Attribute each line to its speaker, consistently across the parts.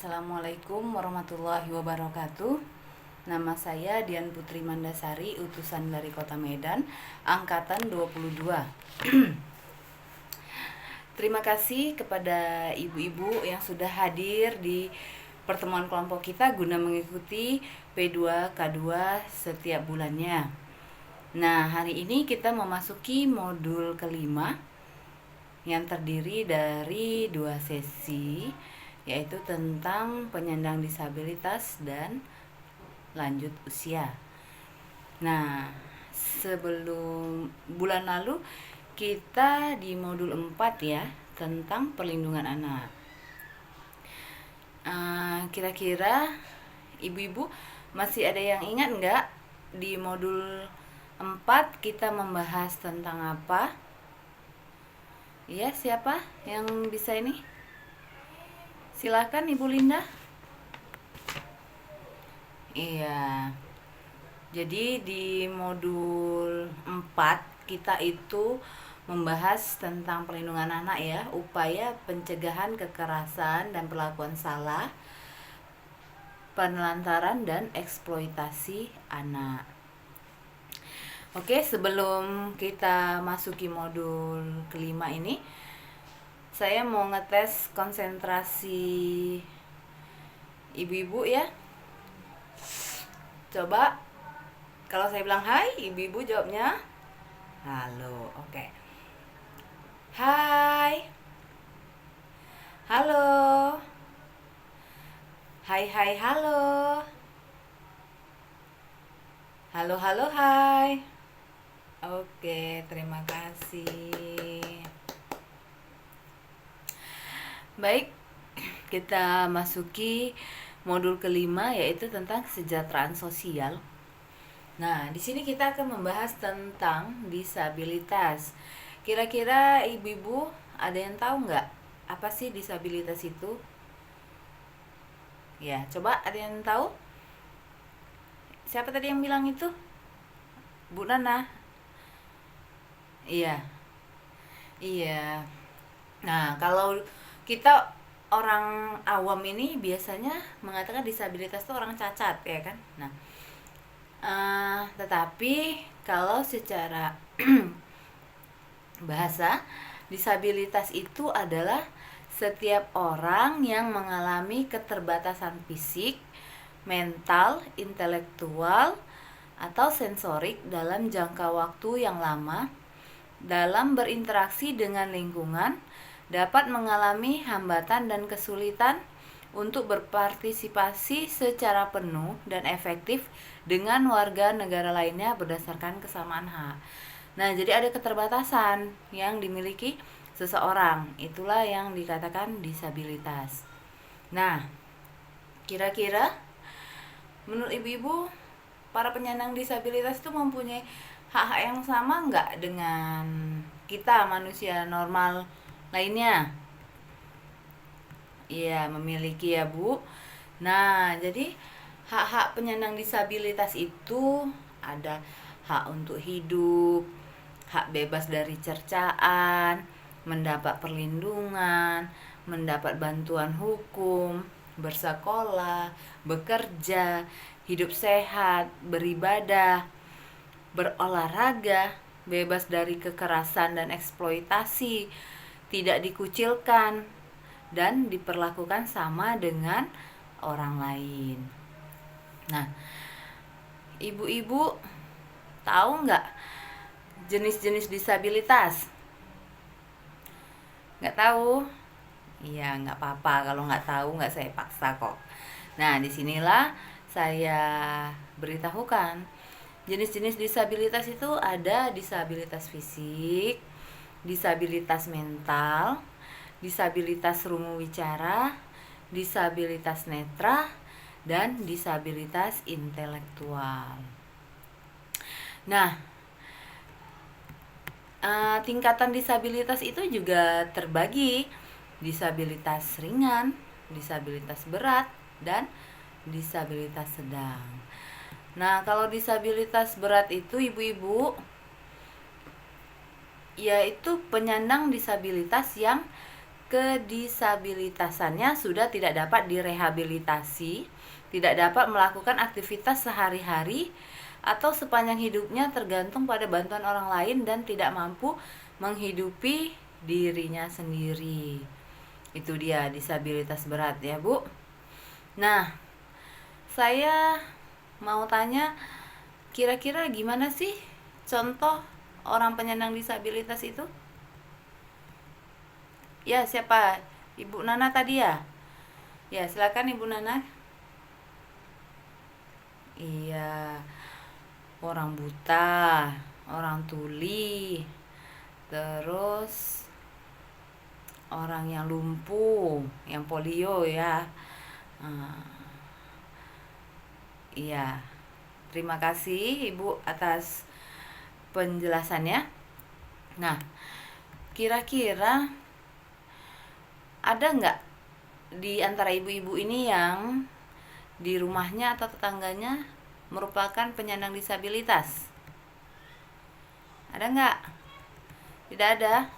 Speaker 1: Assalamualaikum warahmatullahi wabarakatuh. Nama saya Dian Putri Mandasari, utusan dari Kota Medan, angkatan 22. Terima kasih kepada ibu-ibu yang sudah hadir di pertemuan kelompok kita guna mengikuti P2K2 setiap bulannya. Nah, hari ini kita memasuki modul kelima yang terdiri dari 2 sesi, yaitu tentang penyandang disabilitas dan lanjut usia. Nah, sebelum bulan lalu kita di modul 4 ya, tentang perlindungan anak. Kira-kira ibu-ibu masih ada yang ingat nggak di modul 4 kita membahas tentang apa? Ya, siapa yang bisa ini? Silakan Ibu Linda. Iya. Jadi di modul 4 kita itu membahas tentang perlindungan anak ya, upaya pencegahan kekerasan dan perlakuan salah, penelantaran dan eksploitasi anak. Oke, sebelum kita masuki modul kelima ini, saya mau ngetes konsentrasi ibu-ibu ya. Coba kalau saya bilang hai, ibu-ibu jawabnya halo. Oke. Hai. Halo. Hai hai halo. Halo halo hai. Oke, terima kasih. Baik, kita masuki modul kelima yaitu tentang kesejahteraan sosial. Nah, di sini kita akan membahas tentang disabilitas. Kira-kira ibu-ibu ada yang tahu nggak apa sih disabilitas itu? Ya, coba ada yang tahu? Siapa tadi yang bilang itu? Bu Nana? Iya. Iya. Nah, kalau kita orang awam ini biasanya mengatakan disabilitas itu orang cacat ya kan. Nah, tetapi kalau secara bahasa, disabilitas itu adalah setiap orang yang mengalami keterbatasan fisik, mental, intelektual, atau sensorik dalam jangka waktu yang lama dalam berinteraksi dengan lingkungan, dapat mengalami hambatan dan kesulitan untuk berpartisipasi secara penuh dan efektif dengan warga negara lainnya berdasarkan kesamaan hak. Nah, jadi ada keterbatasan yang dimiliki seseorang, itulah yang dikatakan disabilitas. Nah, kira-kira menurut ibu-ibu, para penyandang disabilitas itu mempunyai hak-hak yang sama nggak dengan kita manusia normal lainnya? Iya, memiliki ya Bu. Nah, jadi hak-hak penyandang disabilitas itu ada hak untuk hidup, hak bebas dari cercaan, mendapat perlindungan, mendapat bantuan hukum, bersekolah, bekerja, hidup sehat, beribadah, berolahraga, bebas dari kekerasan dan eksploitasi, tidak dikucilkan, dan diperlakukan sama dengan orang lain. Nah, ibu-ibu tahu nggak jenis-jenis disabilitas? Nggak tahu? Iya, nggak apa-apa. Kalau nggak tahu, nggak saya paksa kok. Nah, disinilah saya beritahukan. Jenis-jenis disabilitas itu ada disabilitas fisik, disabilitas mental, disabilitas rungu wicara, disabilitas netra, dan disabilitas intelektual. Nah, tingkatan disabilitas itu juga terbagi disabilitas ringan, disabilitas berat, dan disabilitas sedang. Nah, kalau disabilitas berat itu ibu-ibu yaitu penyandang disabilitas yang kedisabilitasannya sudah tidak dapat direhabilitasi, tidak dapat melakukan aktivitas sehari-hari atau sepanjang hidupnya tergantung pada bantuan orang lain dan tidak mampu menghidupi dirinya sendiri. Itu dia disabilitas berat ya, Bu. Nah, saya mau tanya, kira-kira gimana sih contoh orang penyandang disabilitas itu? Ya, siapa? Ibu Nana tadi ya? Ya, silakan Ibu Nana. Iya, orang buta, orang tuli, terus orang yang lumpuh, yang polio ya. Iya, terima kasih Ibu atas penjelasannya. Nah, kira-kira ada nggak di antara ibu-ibu ini yang di rumahnya atau tetangganya merupakan penyandang disabilitas? Ada nggak? Tidak ada.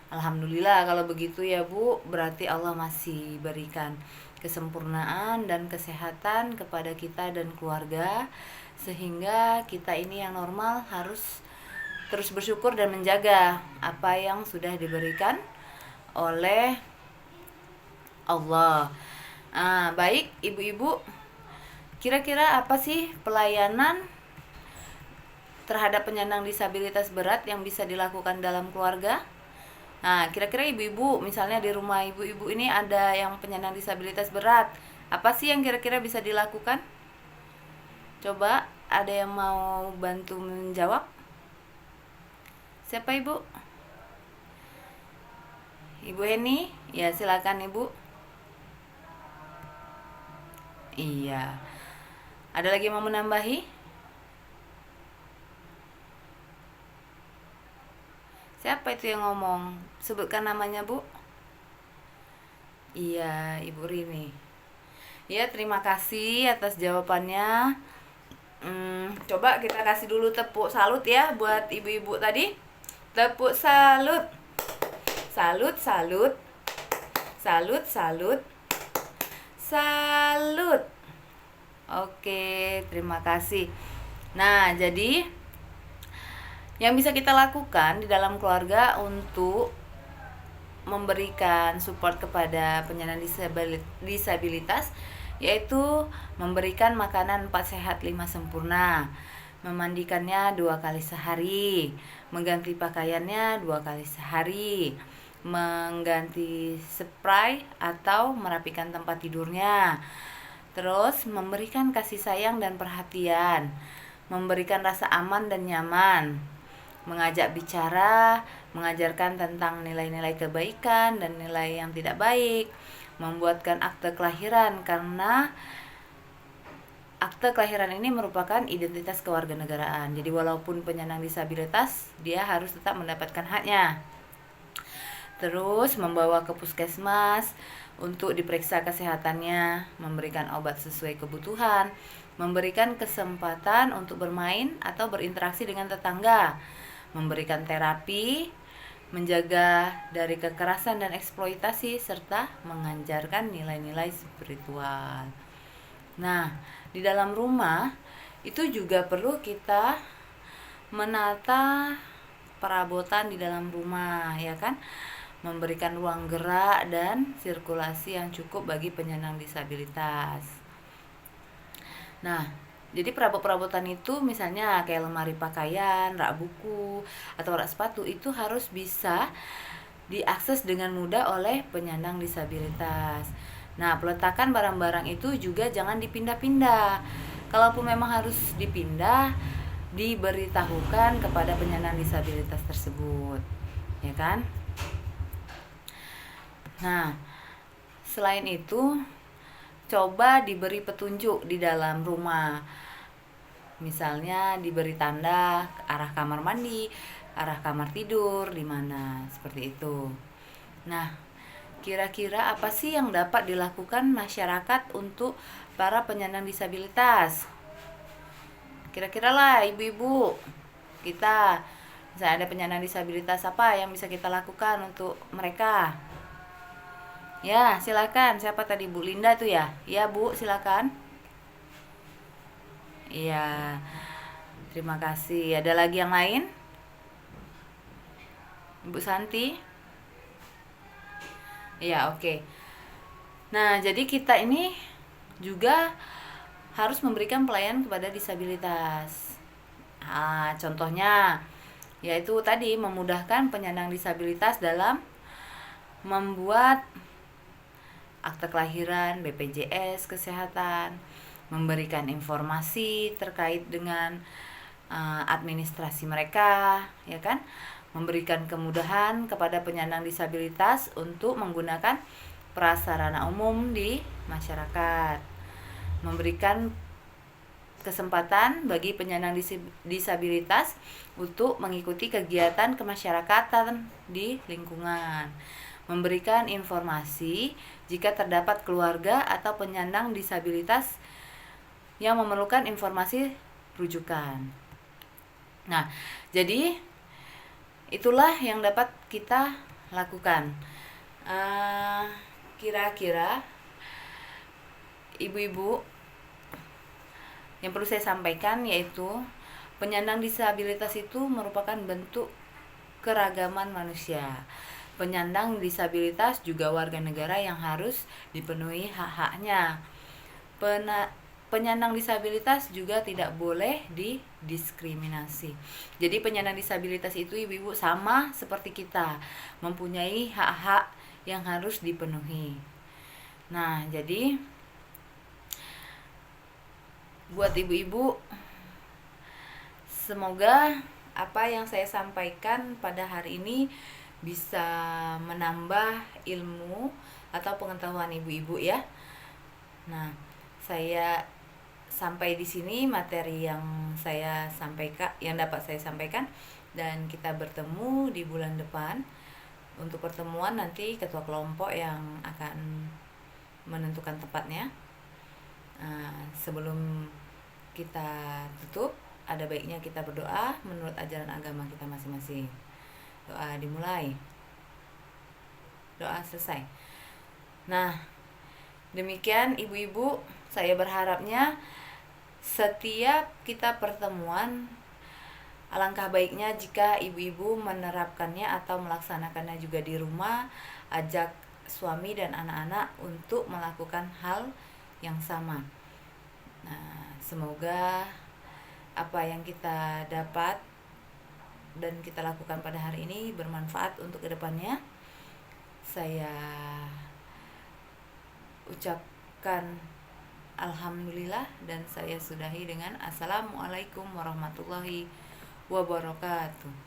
Speaker 1: Alhamdulillah kalau begitu ya Bu, berarti Allah masih berikan kesempurnaan dan kesehatan kepada kita dan keluarga, sehingga kita ini yang normal harus terus bersyukur dan menjaga apa yang sudah diberikan oleh Allah. Baik ibu-ibu, kira-kira apa sih pelayanan terhadap penyandang disabilitas berat yang bisa dilakukan dalam keluarga? Nah, kira-kira ibu-ibu, misalnya di rumah ibu-ibu ini ada yang penyandang disabilitas berat, apa sih yang kira-kira bisa dilakukan? Coba, ada yang mau bantu menjawab? Siapa ibu? Ibu Heni? Ya, silakan ibu. Iya. Ada lagi yang mau menambahi? Siapa itu yang ngomong? Sebutkan namanya, Bu. Iya, Ibu Rini. Ya, terima kasih atas jawabannya. Coba kita kasih dulu tepuk salut ya buat ibu-ibu tadi. Tepuk salut. Salut, salut. Salut, salut. Salut. Oke, terima kasih. Nah, jadi yang bisa kita lakukan di dalam keluarga untuk memberikan support kepada penyandang disabilitas yaitu memberikan makanan 4 sehat 5 sempurna, memandikannya 2 kali sehari, mengganti pakaiannya 2 kali sehari, mengganti spray atau merapikan tempat tidurnya, terus memberikan kasih sayang dan perhatian, memberikan rasa aman dan nyaman, mengajak bicara, mengajarkan tentang nilai-nilai kebaikan dan nilai yang tidak baik, membuatkan akte kelahiran karena akte kelahiran ini merupakan identitas kewarganegaraan. Jadi walaupun penyandang disabilitas, dia harus tetap mendapatkan haknya. Terus membawa ke puskesmas untuk diperiksa kesehatannya, memberikan obat sesuai kebutuhan, memberikan kesempatan untuk bermain atau berinteraksi dengan tetangga, memberikan terapi, menjaga dari kekerasan dan eksploitasi, serta mengajarkan nilai-nilai spiritual. Nah, di dalam rumah itu juga perlu kita menata perabotan di dalam rumah, ya kan? Memberikan ruang gerak dan sirkulasi yang cukup bagi penyandang disabilitas. Nah, jadi perabot-perabotan itu misalnya kayak lemari pakaian, rak buku, atau rak sepatu itu harus bisa diakses dengan mudah oleh penyandang disabilitas. Nah, peletakan barang-barang itu juga jangan dipindah-pindah. Kalaupun memang harus dipindah, diberitahukan kepada penyandang disabilitas tersebut, ya kan? Nah, selain itu, coba diberi petunjuk di dalam rumah. Misalnya diberi tanda arah kamar mandi, arah kamar tidur di mana, seperti itu. Nah, kira-kira apa sih yang dapat dilakukan masyarakat untuk para penyandang disabilitas? Kira-kira lah ibu-ibu, misalnya ada penyandang disabilitas, apa yang bisa kita lakukan untuk mereka? Ya, silakan. Siapa tadi, Bu Linda tuh ya? Ya, Bu, silakan. Iya. Terima kasih. Ada lagi yang lain? Bu Santi? Iya, oke. Nah, jadi kita ini juga harus memberikan pelayanan kepada disabilitas. Contohnya yaitu tadi memudahkan penyandang disabilitas dalam membuat akte kelahiran, BPJS kesehatan, memberikan informasi terkait dengan administrasi mereka, ya kan? Memberikan kemudahan kepada penyandang disabilitas untuk menggunakan prasarana umum di masyarakat. Memberikan kesempatan bagi penyandang disabilitas untuk mengikuti kegiatan kemasyarakatan di lingkungan. Memberikan informasi jika terdapat keluarga atau penyandang disabilitas yang memerlukan informasi rujukan. Nah, jadi itulah yang dapat kita lakukan. Kira-kira ibu-ibu yang perlu saya sampaikan yaitu penyandang disabilitas itu merupakan bentuk keragaman manusia. Penyandang disabilitas juga warga negara yang harus dipenuhi hak-haknya. Penyandang disabilitas juga tidak boleh didiskriminasi. Jadi penyandang disabilitas itu ibu-ibu sama seperti kita, mempunyai hak-hak yang harus dipenuhi. Nah, jadi buat ibu-ibu, semoga apa yang saya sampaikan pada hari ini bisa menambah ilmu atau pengetahuan ibu-ibu ya. Nah, saya sampai di sini materi yang saya sampaikan, yang dapat saya sampaikan, dan kita bertemu di bulan depan. Untuk pertemuan nanti ketua kelompok yang akan menentukan tempatnya. Sebelum kita tutup, ada baiknya kita berdoa menurut ajaran agama kita masing-masing. Doa dimulai, doa selesai. Nah, demikian ibu-ibu, saya berharapnya setiap kita pertemuan, alangkah baiknya jika ibu-ibu menerapkannya atau melaksanakannya juga di rumah. Ajak suami dan anak-anak untuk melakukan hal yang sama. Nah, semoga apa yang kita dapat dan kita lakukan pada hari ini bermanfaat untuk kedepannya. Saya ucapkan alhamdulillah dan saya sudahi dengan assalamualaikum warahmatullahi wabarakatuh.